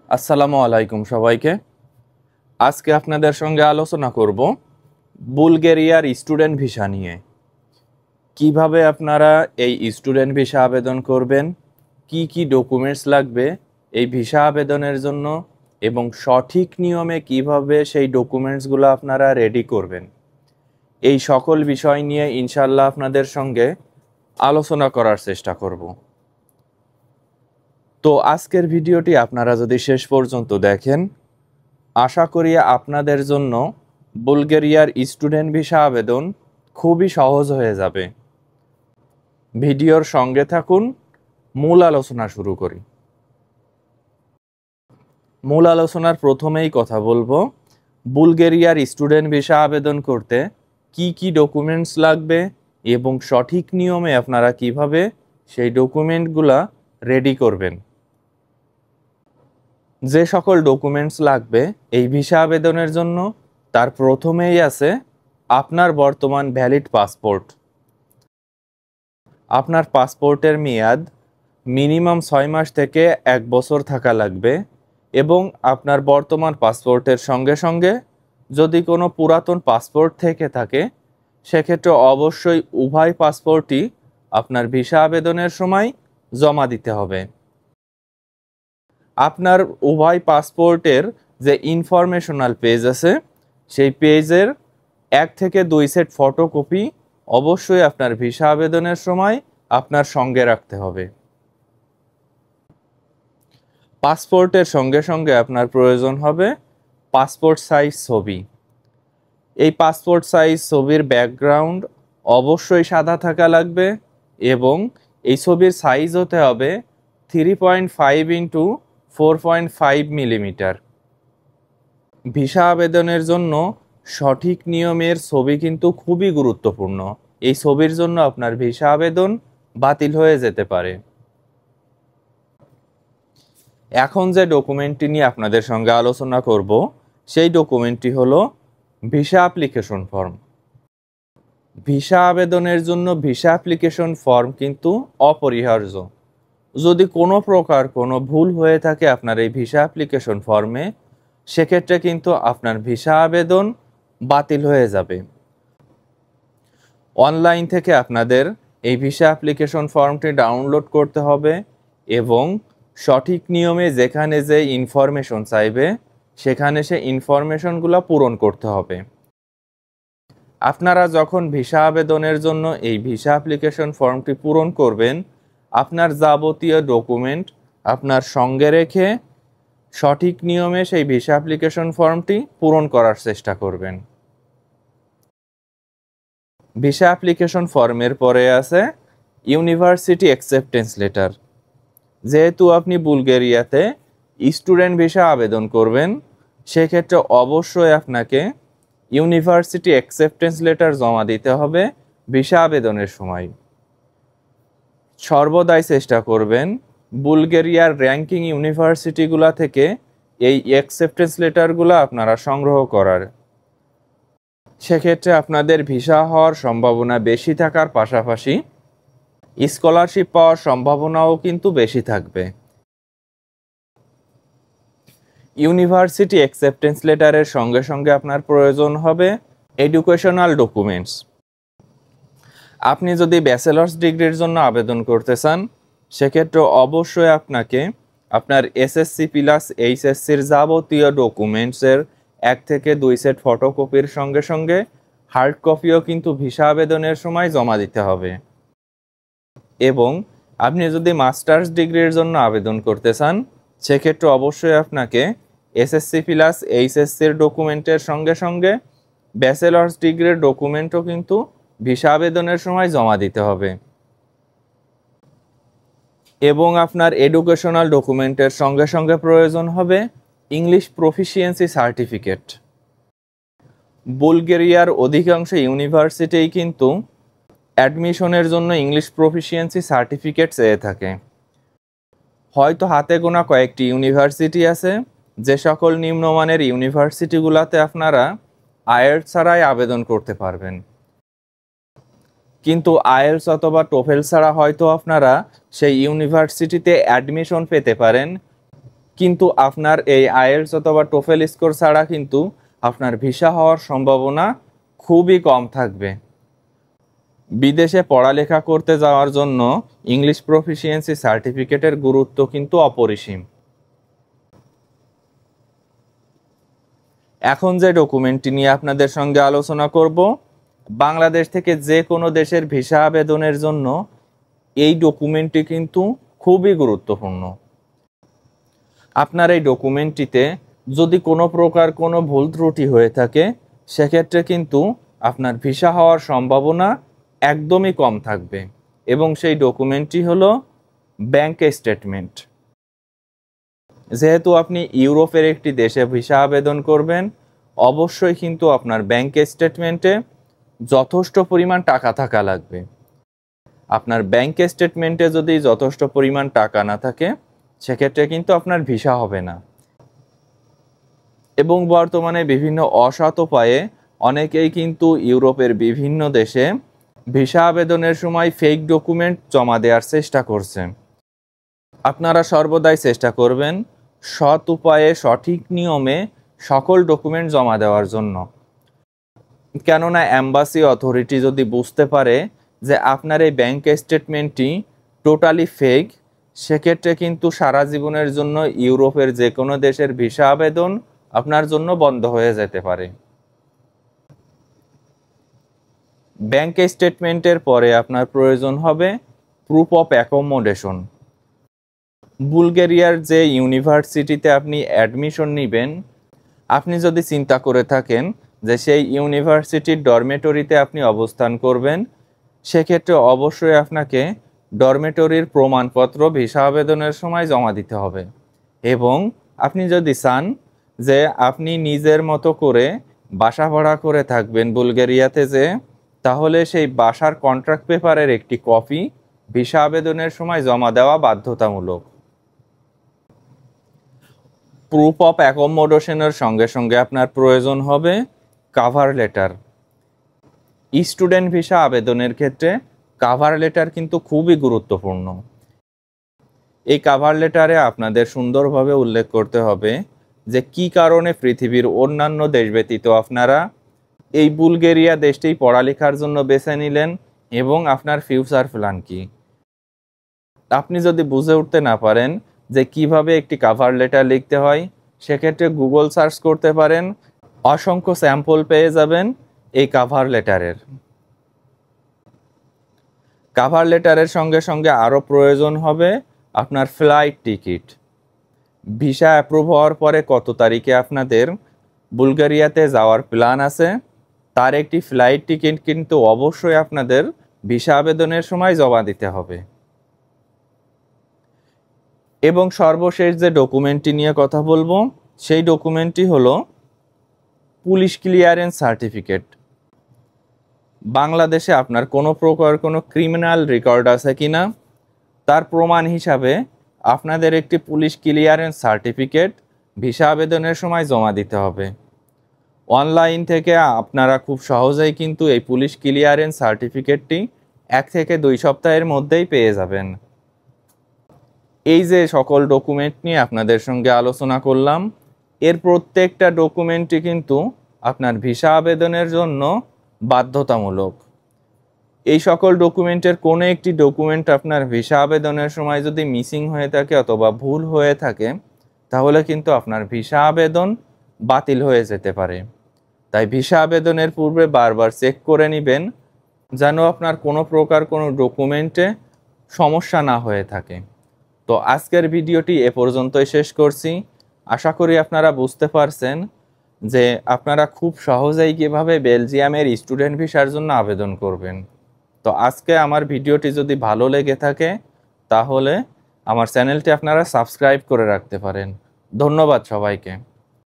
আসসালামু আলাইকুম সবাইকে। আজকে আপনাদের সঙ্গে আলোচনা করব বুলগেরিয়ার স্টুডেন্ট ভিসা নিয়ে। কিভাবে আপনারা এই স্টুডেন্ট ভিসা আবেদন করবেন, কি কি ডকুমেন্টস লাগবে এই ভিসা আবেদনের জন্য, এবং সঠিক নিয়মে কিভাবে সেই ডকুমেন্টসগুলো আপনারা রেডি করবেন, এই সকল বিষয় নিয়ে ইনশাআল্লাহ আপনাদের সঙ্গে আলোচনা করার চেষ্টা করব। তো আজকের ভিডিওটি আপনারা যদি শেষ পর্যন্ত দেখেন, আশা করি আপনাদের জন্য বুলগেরিয়ার স্টুডেন্ট ভিসা আবেদন খুবই সহজ হয়ে যাবে। ভিডিওর সঙ্গে থাকুন, মূল আলোচনা শুরু করি। মূল আলোচনার প্রথমেই কথা বলবো বুলগেরিয়ার স্টুডেন্ট ভিসা আবেদন করতে কি কি ডকুমেন্টস লাগবে এবং সঠিক নিয়মে আপনারা কিভাবে সেই ডকুমেন্টগুলা রেডি করবেন। যে সকল ডকুমেন্টস লাগবে এই ভিসা আবেদনের জন্য, তার প্রথমেই আছে আপনার বর্তমান ভ্যালিড পাসপোর্ট। আপনার পাসপোর্টের মেয়াদ মিনিমাম 6 মাস থেকে 1 বছর থাকা লাগবে, এবং আপনার বর্তমান পাসপোর্টের সঙ্গে সঙ্গে যদি কোনো পুরাতন পাসপোর্ট থেকে থাকে, সেক্ষেত্রে অবশ্যই উভয় পাসপোর্টই আপনার ভিসা আবেদনের সময় জমা দিতে হবে। আপনার উভয় পাসপোর্টের যে ইনফরমেশনাল পেজ আছে, সেই পেজের 1 থেকে 2 সেট ফটোকপি অবশ্যই আপনার ভিসা আবেদনের সময় আপনার সঙ্গে রাখতে হবে। পাসপোর্টের সঙ্গে সঙ্গে আপনার প্রয়োজন হবে পাসপোর্ট সাইজ ছবি। এই পাসপোর্ট সাইজ ছবির ব্যাকগ্রাউন্ড অবশ্যই সাদা থাকা লাগবে, এবং এই ছবির সাইজ হতে হবে 3.5 ইন্টু 4.5 মিলিমিটার। ভিসা আবেদনের জন্য সঠিক নিয়মের ছবি কিন্তু খুবই গুরুত্বপূর্ণ। এই ছবির জন্য আপনার ভিসা আবেদন বাতিল হয়ে যেতে পারে। এখন যে ডকুমেন্টটি নিয়ে আপনাদের সঙ্গে আলোচনা করব, সেই ডকুমেন্টটি হলো ভিসা অ্যাপ্লিকেশন ফর্ম। ভিসা আবেদনের জন্য ভিসা অ্যাপ্লিকেশন ফর্ম কিন্তু অপরিহার্য। যদি কোনো প্রকার কোনো ভুল হয়ে থাকে আপনার এই ভিসা অ্যাপ্লিকেশন ফর্মে, সেক্ষেত্রে কিন্তু আপনার ভিসা আবেদন বাতিল হয়ে যাবে। অনলাইন থেকে আপনাদের এই ভিসা অ্যাপ্লিকেশন ফর্মটি ডাউনলোড করতে হবে, এবং সঠিক নিয়মে যেখানে যে ইনফরমেশন চাইবে সেখানে সে ইনফরমেশনগুলো পূরণ করতে হবে। আপনারা যখন ভিসা আবেদনের জন্য এই ভিসা অ্যাপ্লিকেশন ফর্মটি পূরণ করবেন, আপনার যাবতীয় ডকুমেন্ট আপনার সঙ্গে রেখে সঠিক নিয়মে সেই ভিসা অ্যাপ্লিকেশন ফর্মটি পূরণ করার চেষ্টা করবেন। ভিসা অ্যাপ্লিকেশন ফর্মের পরে আছে ইউনিভার্সিটি অ্যাকসেপ্টেন্স লেটার। যেহেতু আপনি বুলগেরিয়াতে স্টুডেন্ট ভিসা আবেদন করবেন, সেক্ষেত্রে অবশ্যই আপনাকে ইউনিভার্সিটি অ্যাকসেপ্টেন্স লেটার জমা দিতে হবে ভিসা আবেদনের সময়। সর্বদাই চেষ্টা করবেন বুলগেরিয়ার র্যাঙ্কিং ইউনিভার্সিটিগুলো থেকে এই অ্যাকসেপ্টেন্স লেটারগুলো আপনারা সংগ্রহ করার। সেক্ষেত্রে আপনাদের ভিসা হওয়ার সম্ভাবনা বেশি থাকার পাশাপাশি স্কলারশিপ পাওয়ার সম্ভাবনাও কিন্তু বেশি থাকবে। ইউনিভার্সিটি অ্যাকসেপ্টেন্স লেটারের সঙ্গে সঙ্গে আপনার প্রয়োজন হবে এডুকেশনাল ডকুমেন্টস। আপনি যদি ব্যাচেলার্স ডিগ্রির জন্য আবেদন করতে চান, সেক্ষেত্রে অবশ্যই আপনাকে আপনার এসএসসি প্লাস এইচএসসির যাবতীয় ডকুমেন্টসের 1 থেকে 2 সেট ফটোকপির সঙ্গে সঙ্গে হার্ড কপিও কিন্তু ভিসা আবেদনের সময় জমা দিতে হবে। এবং আপনি যদি মাস্টার্স ডিগ্রির জন্য আবেদন করতে চান, সেক্ষেত্রে অবশ্যই আপনাকে এসএসসি প্লাস এইচএসসির ডকুমেন্টের সঙ্গে সঙ্গে ব্যাচেলার্স ডিগ্রির ডকুমেন্টও কিন্তু ভিসা আবেদনের সময় জমা দিতে হবে। এবং আপনার এডুকেশনাল ডকুমেন্টের সঙ্গে সঙ্গে প্রয়োজন হবে ইংলিশ প্রফিসিয়েন্সি সার্টিফিকেট। বুলগেরিয়ার অধিকাংশ ইউনিভার্সিটিই কিন্তু অ্যাডমিশনের জন্য ইংলিশ প্রফিসিয়েন্সি সার্টিফিকেট চেয়ে থাকে। হয়তো হাতে গোনা কয়েকটি ইউনিভার্সিটি আছে, যে সকল নিম্নমানের ইউনিভার্সিটিগুলোতে আপনারা আইএলটিএস ছাড়াই আবেদন করতে পারবেন। কিন্তু আইএলটিএস অথবা টোফেল ছাড়া হয়তো আপনারা সেই ইউনিভার্সিটিতে অ্যাডমিশন পেতে পারেন, কিন্তু আপনার এই আইএলটিএস অথবা টোফেল স্কোর ছাড়া কিন্তু আপনার ভিসা হওয়ার সম্ভাবনা খুবই কম থাকবে। বিদেশে পড়ালেখা করতে যাওয়ার জন্য ইংলিশ প্রফিসিয়েন্সি সার্টিফিকেটের গুরুত্ব কিন্তু অপরিসীম। এখন যে ডকুমেন্টটি নিয়ে আপনাদের সঙ্গে আলোচনা করব, বাংলাদেশ থেকে যে কোনো দেশের ভিসা আবেদনের জন্য এই ডকুমেন্টটি কিন্তু খুবই গুরুত্বপূর্ণ। আপনার এই ডকুমেন্টটিতে যদি কোনো প্রকার কোনো ভুল ত্রুটি হয়ে থাকে, সেক্ষেত্রে কিন্তু আপনার ভিসা হওয়ার সম্ভাবনা একদমই কম থাকবে। এবং সেই ডকুমেন্টটি হলো ব্যাংক স্টেটমেন্ট। যেহেতু আপনি ইউরোপের একটি দেশে ভিসা আবেদন করবেন, অবশ্যই কিন্তু আপনার ব্যাংক স্টেটমেন্টে যথেষ্ট পরিমাণ টাকা থাকা লাগবে। আপনার ব্যাংক স্টেটমেন্টে যদি যথেষ্ট পরিমাণ টাকা না থাকে, সেক্ষেত্রে কিন্তু আপনার ভিসা হবে না। এবং বর্তমানে বিভিন্ন অসৎ উপায়ে অনেকেই কিন্তু ইউরোপের বিভিন্ন দেশে ভিসা আবেদনের সময় ফেক ডকুমেন্ট জমা দেওয়ার চেষ্টা করছে। আপনারা সর্বদাই চেষ্টা করবেন সৎ উপায়ে সঠিক নিয়মে সকল ডকুমেন্ট জমা দেওয়ার জন্য। কেননা অ্যাম্বাসি অথরিটি যদি বুঝতে পারে যে আপনার এই ব্যাংক স্টেটমেন্টটি টোটালি ফেক, সেক্ষেত্রে কিন্তু সারা জীবনের জন্য ইউরোপের যে কোনো দেশের ভিসা আবেদন আপনার জন্য বন্ধ হয়ে যেতে পারে। ব্যাংক স্টেটমেন্টের পরে আপনার প্রয়োজন হবে প্রুফ অফ অ্যাকোমোডেশন। বুলগেরিয়ার যে ইউনিভার্সিটিতে আপনি অ্যাডমিশন নেবেন, আপনি যদি চিন্তা করে থাকেন যে সেই ইউনিভার্সিটির ডরমেটরিতে আপনি অবস্থান করবেন, সেক্ষেত্রে অবশ্যই আপনাকে ডরমেটরির প্রমাণপত্র ভিসা আবেদনের সময় জমা দিতে হবে। এবং আপনি যদি চান যে আপনি নিজের মতো করে বাসা ভাড়া করে থাকবেন বুলগেরিয়াতে, তাহলে সেই বাসার কন্ট্রাক্ট পেপারের একটি কপি ভিসা আবেদনের সময় জমা দেওয়া বাধ্যতামূলক। প্রুফ অফ অ্যাকোমোডেশনের সঙ্গে সঙ্গে আপনার প্রয়োজন হবে কাভার লেটার। স্টুডেন্ট ভিসা আবেদনের ক্ষেত্রে কাভার লেটার কিন্তু খুবই গুরুত্বপূর্ণ। এই কাভার লেটারে আপনাদের সুন্দরভাবে উল্লেখ করতে হবে যে কী কারণে পৃথিবীর অন্যান্য দেশ ব্যতীত আপনারা এই বুলগেরিয়া দেশটি পড়ালেখার জন্য বেছে নিলেন এবং আপনার ফিউচার প্ল্যান কি। আপনি যদি বুঝে উঠতে না পারেন যে কিভাবে একটি কাভার লেটার লিখতে হয়, সেক্ষেত্রে গুগল সার্চ করতে পারেন, অসংখ্য স্যাম্পল পেয়ে যাবেন এই কাভার লেটারের। কাভার লেটারের সঙ্গে সঙ্গে আরও প্রয়োজন হবে আপনার ফ্লাইট টিকিট। ভিসা অ্যাপ্রুভ হওয়ার পরে কত তারিখে আপনাদের বুলগেরিয়াতে যাওয়ার প্ল্যান আছে, তার একটি ফ্লাইট টিকিট কিন্তু অবশ্যই আপনাদের ভিসা আবেদনের সময় জমা দিতে হবে। এবং সর্বশেষ যে ডকুমেন্টটি নিয়ে কথা বলবো, সেই ডকুমেন্টটি হলো পুলিশ ক্লিয়ারেন্স সার্টিফিকেট। বাংলাদেশে আপনার কোনো প্রকার কোনো ক্রিমিনাল রেকর্ড আছে কিনা তার প্রমাণ হিসাবে আপনাদের একটি পুলিশ ক্লিয়ারেন্স সার্টিফিকেট ভিসা আবেদনের সময় জমা দিতে হবে। অনলাইন থেকে আপনারা খুব সহজেই কিন্তু এই পুলিশ ক্লিয়ারেন্স সার্টিফিকেটটি 1 থেকে 2 সপ্তাহের মধ্যেই পেয়ে যাবেন। এই যে সকল ডকুমেন্ট নিয়ে আপনাদের সঙ্গে আলোচনা করলাম, এর প্রত্যেকটা ডকুমেন্টই কিন্তু আপনার ভিসা আবেদনের জন্য বাধ্যতামূলক। এই সকল ডকুমেন্টের কোনো একটি ডকুমেন্ট আপনার ভিসা আবেদনের সময় যদি মিসিং হয়ে থাকে অথবা ভুল হয়ে থাকে, তাহলে কিন্তু আপনার ভিসা আবেদন বাতিল হয়ে যেতে পারে। তাই ভিসা আবেদনের পূর্বে বারবার চেক করে নেবেন যেন আপনার কোনো প্রকার কোনো ডকুমেন্টে সমস্যা না হয়ে থাকে। তো আজকের ভিডিওটি এ পর্যন্তই শেষ করছি। আশা করি আপনারা বুঝতে পারছেন যে আপনারা খুব সহজেই কীভাবে বেলজিয়ামের স্টুডেন্ট ভিসার জন্য আবেদন করবেন। তো আজকে আমার ভিডিওটি যদি ভালো লেগে থাকে, তাহলে আমার চ্যানেলটি আপনারা সাবস্ক্রাইব করে রাখতে পারেন। ধন্যবাদ সবাইকে।